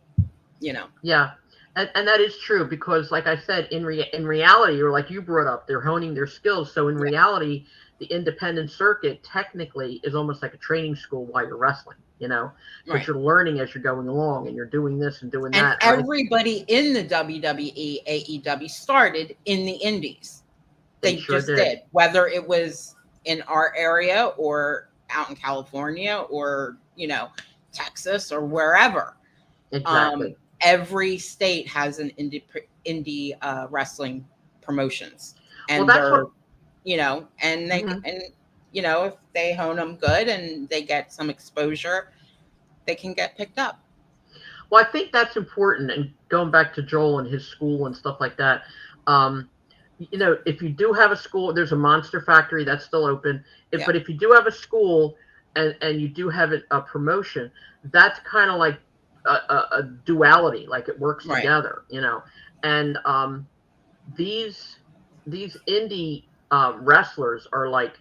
Yeah. And that is true because, like I said, in reality, or like you brought up, they're honing their skills. So in reality, the independent circuit technically is almost like a training school while you're wrestling, because you're learning as you're going along and you're doing this and doing that.
And everybody in the WWE, AEW started in the indies. They
sure
just did, whether it was in our area or out in California or, Texas or wherever.
Exactly.
Every state has an indie wrestling promotions, and
well, that's
they're, and they and if they hone them good and they get some exposure, they can get picked up.
Well, I think that's important. And going back to Joel and his school and stuff like that, if you do have a school, there's a Monster Factory that's still open. But if you do have a school and you do have a promotion, that's kind of like a duality, like it works together, and these indie wrestlers are like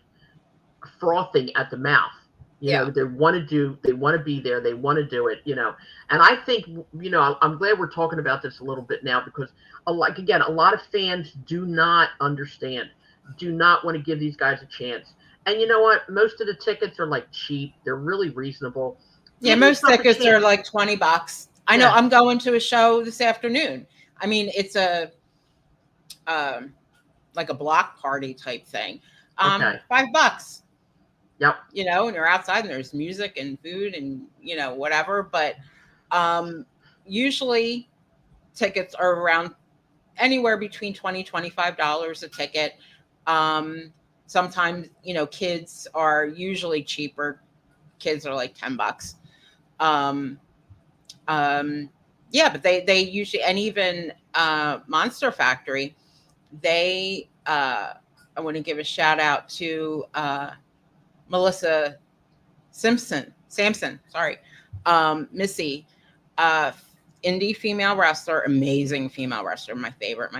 frothing at the mouth. They want to be there, they want to do it, and I think, I'm glad we're talking about this a little bit now because a lot of fans do not understand, do not want to give these guys a chance. And you know what, most of the tickets are like cheap, they're really reasonable.
Yeah, most tickets are like $20. I know. I'm going to a show this afternoon. I mean, it's a like a block party type thing. $5.
Yep.
And you're outside and there's music and food and whatever. But usually tickets are around anywhere between $20-$25 a ticket. Sometimes kids are usually cheaper. Kids are like $10. But they usually, and even Monster Factory, they I want to give a shout out to Melissa Samson, sorry, Missy, indie female wrestler, amazing female wrestler, my favorite.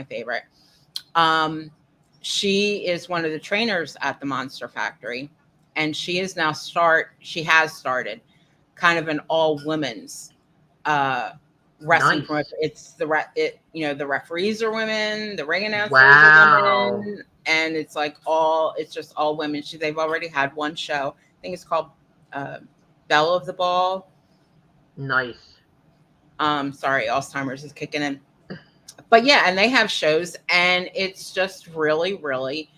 She is one of the trainers at the Monster Factory, and she has started kind of an all women's wrestling
Nice.
promotion. It's the the referees are women, the ring announcers are
Wow.
women, and it's it's just all women. They've already had one show. I think it's called uh, Belle of the Ball.
Nice.
Sorry, Alzheimer's is kicking in. But yeah, and they have shows, and it's just really, really,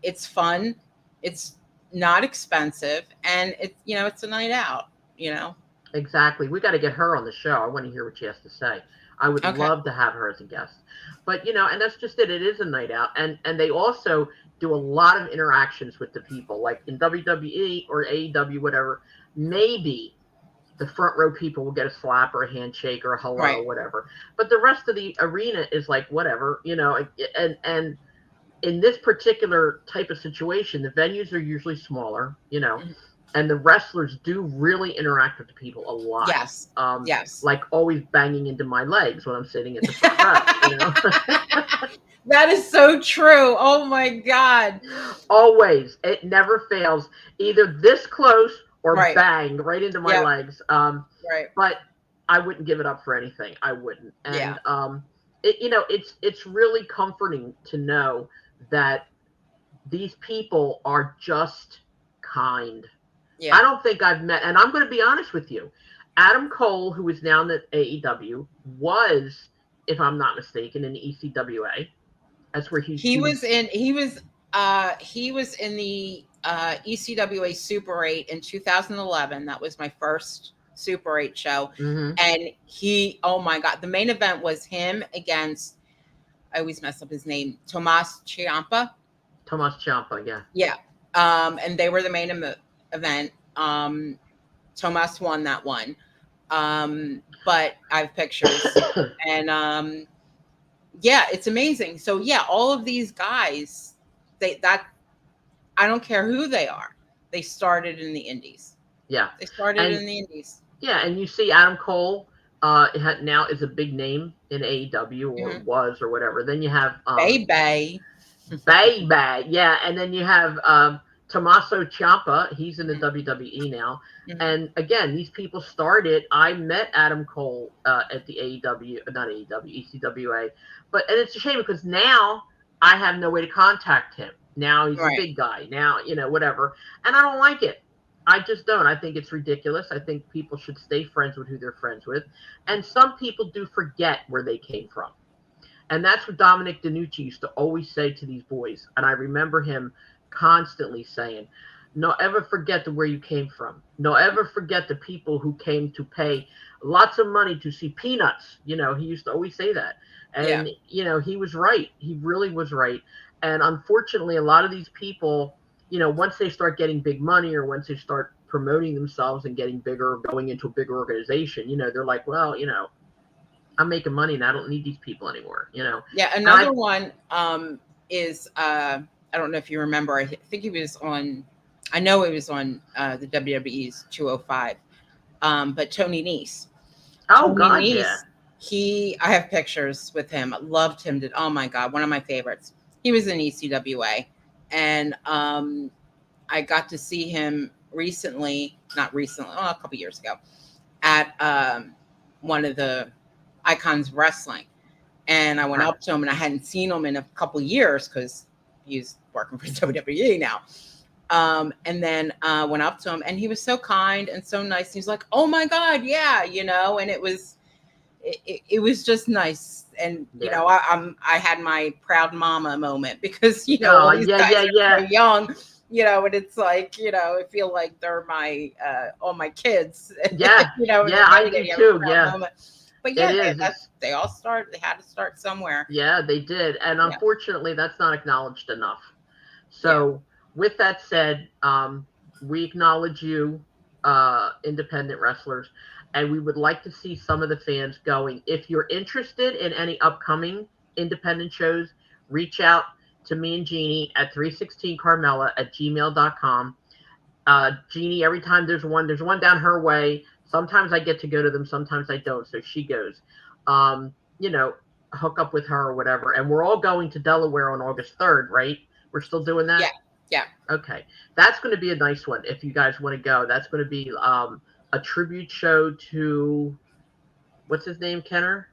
it's fun. It's not expensive, and it's a night out. You know.
Exactly. We got to get her on the show. I want to hear what she has to say. I would
Okay.
love to have her as a guest. But and that's just it. It is a night out, and they also do a lot of interactions with the people, like in WWE or AEW, whatever. Maybe the front row people will get a slap or a handshake or a hello,
Right.
whatever. But the rest of the arena is like whatever, and in this particular type of situation, the venues are usually smaller,
Mhm.
and the wrestlers do really interact with the people a lot.
Yes. Yes.
Like always banging into my legs when I'm sitting at the front row.
That is so true. Oh my God.
Always, it never fails. Either this close or
Right.
bang right into my
Yep.
legs.
Right.
But I wouldn't give it up for anything. I wouldn't.
Yeah.
And it's really comforting to know that these people are just kind. I
Yeah.
don't think I've met, and I'm going to be honest with you. Adam Cole, who is now in the AEW, was, if I'm not mistaken, in the ECWA. That's where
He
he was.
was in he was in the ECWA Super 8 in 2011. That was my first Super 8 show.
Mm-hmm.
And oh my God, the main event was him against, I always mess up his name, Tomas Ciampa.
Tomas Ciampa, yeah.
Yeah. And they were the main event. Tomas won that one. But I have pictures and yeah, it's amazing. So yeah, all of these guys, I don't care who they are. They started in the indies.
Yeah.
They started
And
in the indies.
yeah, and you see Adam Cole now is a big name in AEW, or
Mm-hmm.
was, or whatever. Then you have
Baby.
Baby, yeah, and then you have Tommaso Ciampa. He's in the WWE now.
Mm-hmm.
And again, these people started. I met Adam Cole at the AEW, not AEW, ECWA, and it's a shame because now I have no way to contact him. Now he's a
Right.
big guy. Now whatever, and I don't like it. I just don't. I think it's ridiculous. I think people should stay friends with who they're friends with, and some people do forget where they came from. And that's what Dominic DeNucci used to always say to these boys. And I remember him constantly saying, "No, ever forget where you came from. No, ever forget the people who came to pay lots of money to see Peanuts." He used to always say that. And, he was right. He really was right. And unfortunately, a lot of these people, once they start getting big money, or once they start promoting themselves and getting bigger, going into a bigger organization, they're like, well, I'm making money and I don't need these people anymore,
Yeah, another one is I don't know if you remember. I think he was on. I know he was on the WWE's 205. But Tony Nese.
Oh
Tony
God,
Nese.
yeah.
I have pictures with him. I loved him. Oh my God, one of my favorites. He was in ECWA, and I got to see him recently. Not recently, a couple years ago, at one of the Icons Wrestling. And I went up to him, and I hadn't seen him in a couple years because he's working for WWE now. And then went up to him, and he was so kind and so nice. He's like, "Oh my God, yeah," and it was just nice. And I had my proud mama moment because all these guys are so young, and it's like I feel like they're my all my kids.
Yeah, I do too. Yeah.
Moment. But yeah, they all started. They had to start somewhere.
Yeah, they did, and unfortunately, that's not acknowledged enough. So, with that said, we acknowledge you, independent wrestlers, and we would like to see some of the fans going. If you're interested in any upcoming independent shows, reach out to me and Jeannie at 316carmela@gmail.com. Jeannie, every time there's one down her way. Sometimes I get to go to them, sometimes I don't, so she goes. Hook up with her or whatever. And we're all going to Delaware on August 3rd, right? We're still doing that?
Yeah.
Okay. That's going to be a nice one if you guys want to go. That's going to be a tribute show to what's his name, Kenner?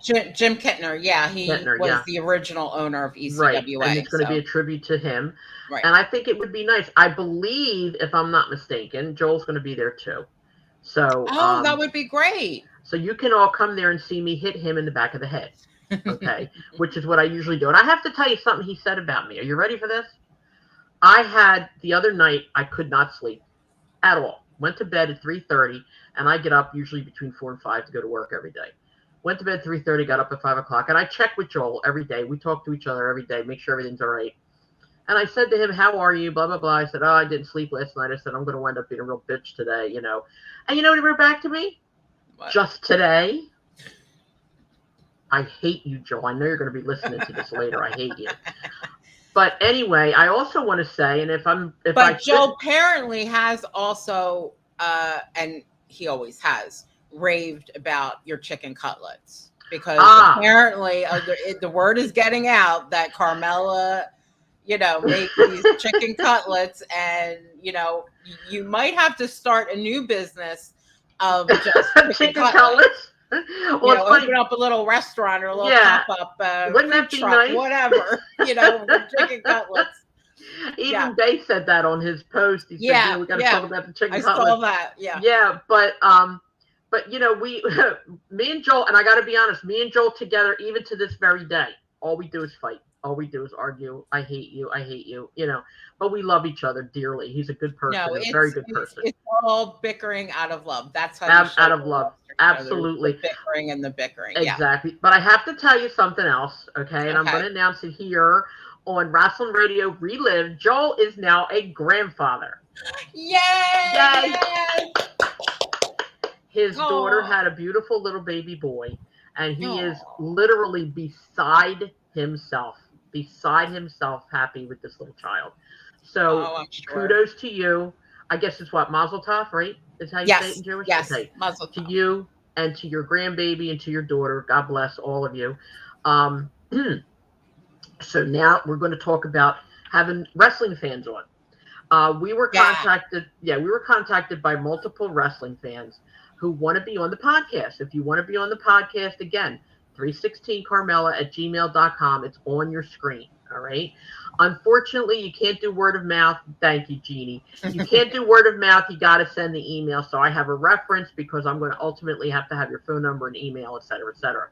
Jim Kettner. Yeah, he
Kettner,
was
yeah.
the original owner of
Right, and
ECWA.
it's going to be
So
a tribute to him,
right.
and I think it would be nice. I believe, if I'm not mistaken, Joel's going to be there too. So,
Oh, that would be great.
so you can all come there and see me hit him in the back of the head, okay? Which is what I usually do. And I have to tell you something he said about me. Are you ready for this? I had the other night, I could not sleep at all. Went to bed at 3:30, and I get up usually between 4 and 5 to go to work every day. Went to bed 3:30, got up at 5 o'clock, and I check with Joel every day. We talk to each other every day, make sure everything's all right. And I said to him, "How are you?" Blah blah blah. I said, "Oh, I didn't sleep last night." I said, "I'm going to wind up being a real bitch today, you know." And you know what he wrote back to me?
What?
Just today. I hate you, Joel. I know you're going to be listening to this later. I hate you. But anyway, I also want to say, and
but Joe apparently has also, and he always has, raved about your chicken cutlets, because apparently the word is getting out that Carmela, make these chicken cutlets, and you might have to start a new business of just chicken cutlets. Well, open up a little restaurant or a little pop-up food truck, nice? Whatever, chicken cutlets.
Even Bay said that on his post. He said, we got to talk about the chicken cutlets.
I saw that, yeah.
Yeah, but me and Joel, and I got to be honest, me and Joel together, even to this very day, all we do is fight. All we do is argue. I hate you. I hate you. But we love each other dearly. He's a good person. A very good person.
It's all bickering out of love. That's how you show
out of love. Absolutely.
The bickering and the bickering.
Exactly. Yeah. But I have to tell you something else, okay? And I'm going to announce it here on Rasslin Radio Relived. Joel is now a grandfather.
Yay!
Yay! His daughter had a beautiful little baby boy, and he is literally beside himself happy with this little child. So kudos to you. I guess it's what, Mazel Tov, right? Is how you say it in Jewish?
Yes,
okay.
Mazel Tov.
To you and to your grandbaby and to your daughter. God bless all of you. So now we're going to talk about having wrestling fans on. We were contacted by multiple wrestling fans who want to be on the podcast. If you want to be on the podcast, again, 316carmela@gmail.com. It's on your screen. All right. Unfortunately, you can't do word of mouth. Thank you, Jeannie. You can't do word of mouth. You got to send the email. So I have a reference because I'm going to ultimately have to have your phone number and email, et cetera, et cetera.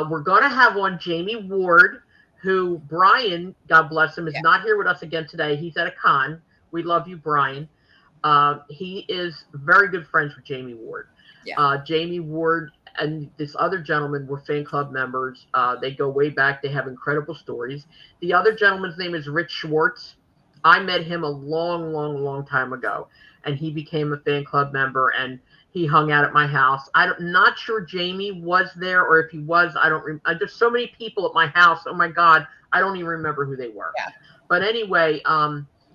We're going to have on Jamie Ward, who Brian, God bless him, is not here with us again today. He's at a con. We love you, Brian. He is very good friends with Jamie Ward. Yeah. Jamie Ward and this other gentleman were fan club members. They go way back. They have incredible stories. The other gentleman's name is Rich Schwartz. I met him a long, long, long time ago, and he became a fan club member, and he hung out at my house. I'm not sure Jamie was there, or if he was, I don't remember. There's so many people at my house. Oh my God, I don't even remember who they were. Yeah. But anyway,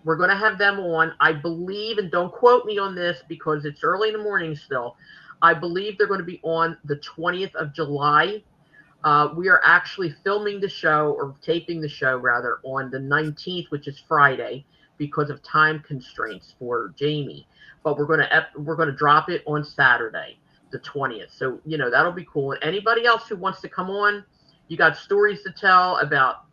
we're going to have them on. I believe, and don't quote me on this because it's early in the morning still, I believe they're going to be on the 20th of July. We are actually filming the show, or taping the show rather, on the 19th, which is Friday, because of time constraints for Jamie. But we're going to drop it on Saturday, the 20th. So that'll be cool. And anybody else who wants to come on, you got stories to tell about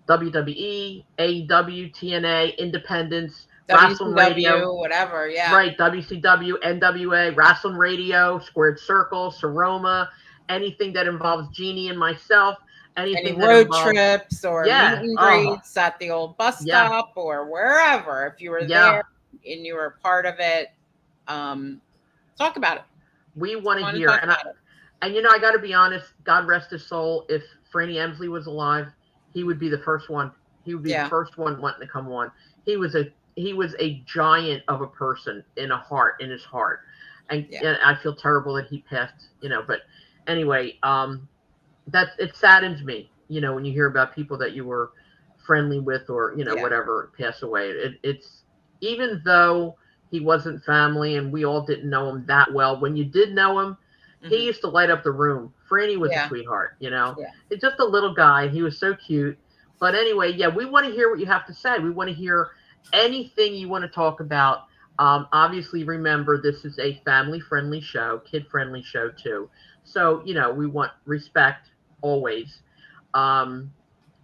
WWE, AEW, TNA, Independence,
Rasslin Radio, whatever, yeah.
Right, WCW, NWA, Rasslin Radio, Squared Circle, Seroma, anything that involves Jeannie and myself,
any road trips or meet and greets at the old bus stop or wherever. If you were there and you were a part of it, talk about it.
We want to hear. And I got to be honest, God rest his soul, if Franny Emsley was alive, he would be the first one. He would be the first one wanting to come on. He was a giant of a person in his heart. And I feel terrible that he passed, but anyway, it saddens me, when you hear about people that you were friendly with or, whatever, pass away. It's, even though he wasn't family and we all didn't know him that well, when you did know him, he used to light up the room. Franny was a sweetheart, It's just a little guy. He was so cute. But anyway, we want to hear what you have to say. We want to hear anything you want to talk about. Obviously, remember this is a family-friendly show, kid-friendly show too. So we want respect always. Um,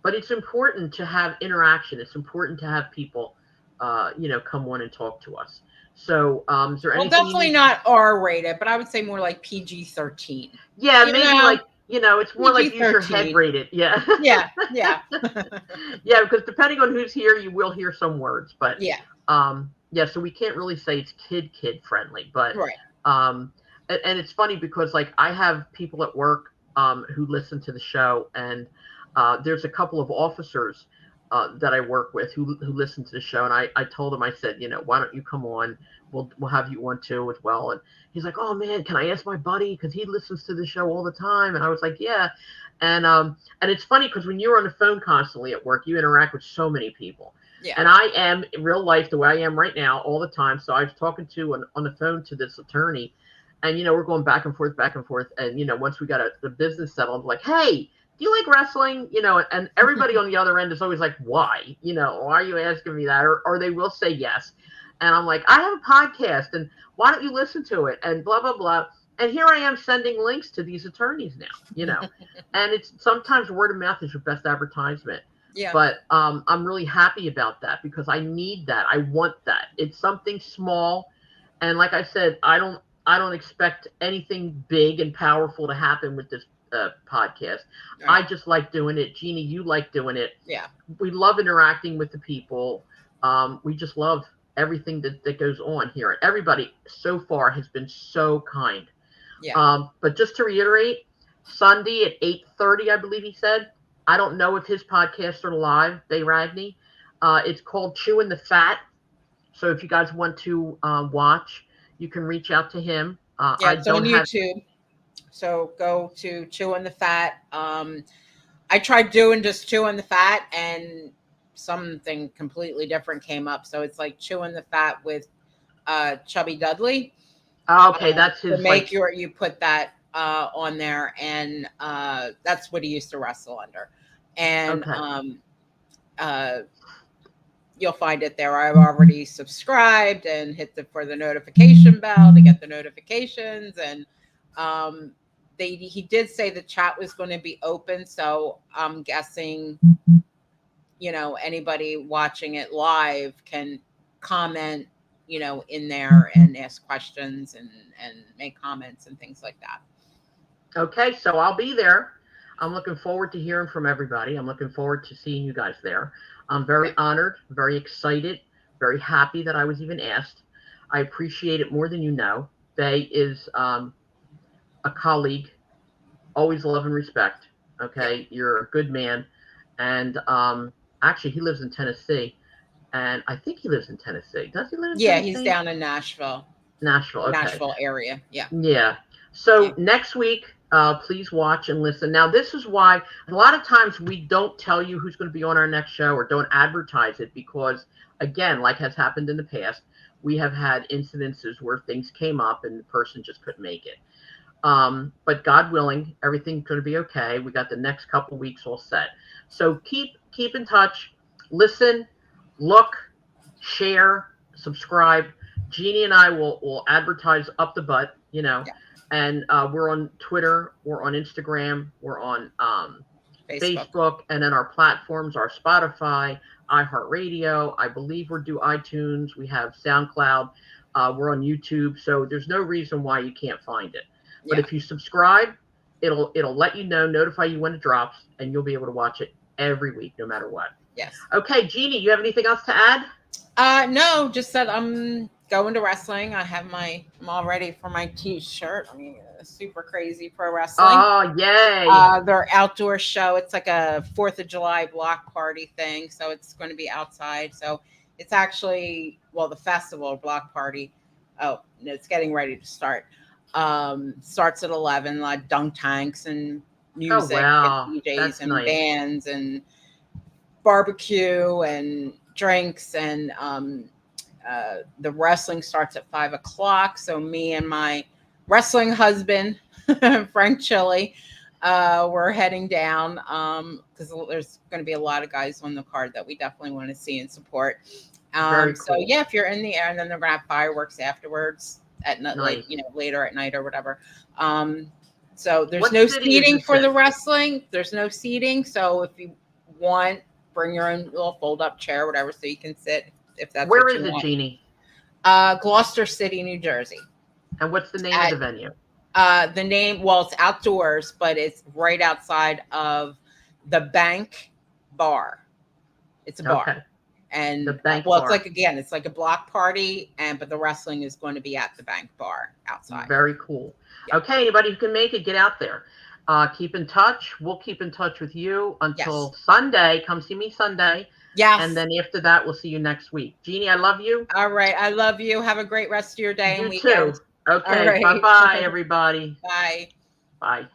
but it's important to have interaction. It's important to have people, come on and talk to us. So, is there
Well,
anything you
definitely
need?
not R rated, but I would say more like PG-13.
Yeah,
You
maybe
know,
like it's more like use your head
PG-13.
rated. Yeah,
Yeah, yeah,
yeah. Because depending on who's here, you will hear some words. But
yeah.
yeah. So we can't really say it's kid friendly. But
Right.
um, and it's funny because like I have people at work who listen to the show, and there's a couple of officers that I work with who listen to the show, and I told them, I said, why don't you come on? We'll have you on too as well. And he's like, oh man, can I ask my buddy, because he listens to the show all the time? And I was like, yeah. And it's funny because when you're on the phone constantly at work, you interact with so many people.
Yeah.
And I am in real life the way I am right now all the time. So I was talking to on the phone to this attorney, and we're going back and forth. And once we got the business settled, I'm like, hey, do you like wrestling? And everybody on the other end is always like, why? Why are you asking me that? Or they will say yes. And I'm like, I have a podcast, and why don't you listen to it? And blah, blah, blah. And here I am sending links to these attorneys now. And it's sometimes word of mouth is your best advertisement.
Yeah.
But I'm really happy about that because I need that. I want that. It's something small. And like I said, I don't expect anything big and powerful to happen with this podcast. I
Right.
just like doing it. Jeannie, you like doing it.
Yeah.
We love interacting with the people. We just love everything that goes on here. And everybody so far has been so kind.
Yeah.
But just to reiterate, Sunday at 8:30, I believe he said. I don't know if his podcasts are live, Bay Ragney. It's called Chewing the Fat. So if you guys want to watch, you can reach out to him.
Yeah.
I
It's on
don't have.
YouTube. So go to Chewing the Fat. I tried doing just Chewing the Fat, and something completely different came up. So it's like Chewing the Fat with Chubby Dudley.
Okay, that's
To
his
make
like.
you put that on there, and that's what he used to wrestle under. And
Okay,
uh, you'll find it there. I've already subscribed and hit for the notification bell to get the notifications. And um, he did say the chat was going to be open, so I'm guessing anybody watching it live can comment in there and ask questions and make comments and things like that.
okay. So I'll be there. I'm looking forward to hearing from everybody. I'm looking forward to seeing you guys there. I'm very
Okay.
honored, very excited, very happy that I was even asked. I appreciate it more than you know. Faye is a colleague, always love and respect.
Yeah.
Okay, you're a good man, and actually, he lives in Tennessee, and I think he lives in Tennessee. Does he live in
Yeah, he's
Tennessee?
down in Nashville,
Nashville. Okay.
Nashville area. Yeah.
Yeah.
Yeah.
So next week, please watch and listen. Now, this is why a lot of times we don't tell you who's going to be on our next show or don't advertise it because, again, like has happened in the past, we have had incidences where things came up and the person just couldn't make it. But God willing, everything's going to be okay. We got the next couple weeks all set. So keep in touch, listen, look, share, subscribe. Jeannie and I will advertise up the butt,
Yeah.
and we're on Twitter, we're on Instagram, we're on
Facebook.
Facebook, and then our platforms are Spotify, iHeartRadio. I believe we're due iTunes. We have SoundCloud. We're on YouTube, so there's no reason why you can't find it. But
Yeah.
if you subscribe, it'll let you know, notify you when it drops, and you'll be able to watch it every week, no matter what.
Yes.
Okay, Jeannie, you have anything else to add?
No, just that I'm going to wrestling. I'm all ready for my t-shirt. I mean, super crazy pro wrestling.
Oh, yay.
Their outdoor show. It's like a 4th of July block party thing. So it's going to be outside. So it's actually, well, the festival block party. Oh, it's getting ready to start. Starts at 11, like dunk tanks and
Oh,
music and
wow.
DJs
That's
and
nice.
bands and barbecue and drinks. And the wrestling starts at 5 o'clock. So me and my wrestling husband, Frank Chili, we're heading down because there's going to be a lot of guys on the card that we definitely want to see and support.
Very
So
cool.
yeah, if you're in the air, and then they're gonna have fireworks afterwards at night, like
Nice.
later at night or whatever. So there's
What
no
city is
seating
this
for the
in?
wrestling. There's no seating, so if you want, bring your own little fold up chair, whatever, so you can sit if that's
Where
what you
is it,
want.
Jeannie?
Gloucester City, New Jersey.
And what's the name of
At
the venue?
the name, well, it's outdoors, but it's right outside of the Bank Bar. It's a bar.
Okay. The
And
Bank
well, it's
Bar.
like, again, it's like a block party, and but the wrestling is going to be at the Bank Bar outside.
Very cool.
Yeah.
Okay, anybody who can make it, get out there. Keep in touch. We'll keep in touch with you until
Yes.
Sunday. Come see me Sunday. And
Yes.
then after that, we'll see you next week. Jeannie, I love you.
All right. I love you. Have a great rest of your day and
You
weekend.
too.
All
Okay.
right.
Bye-bye, everybody.
Bye.
Bye.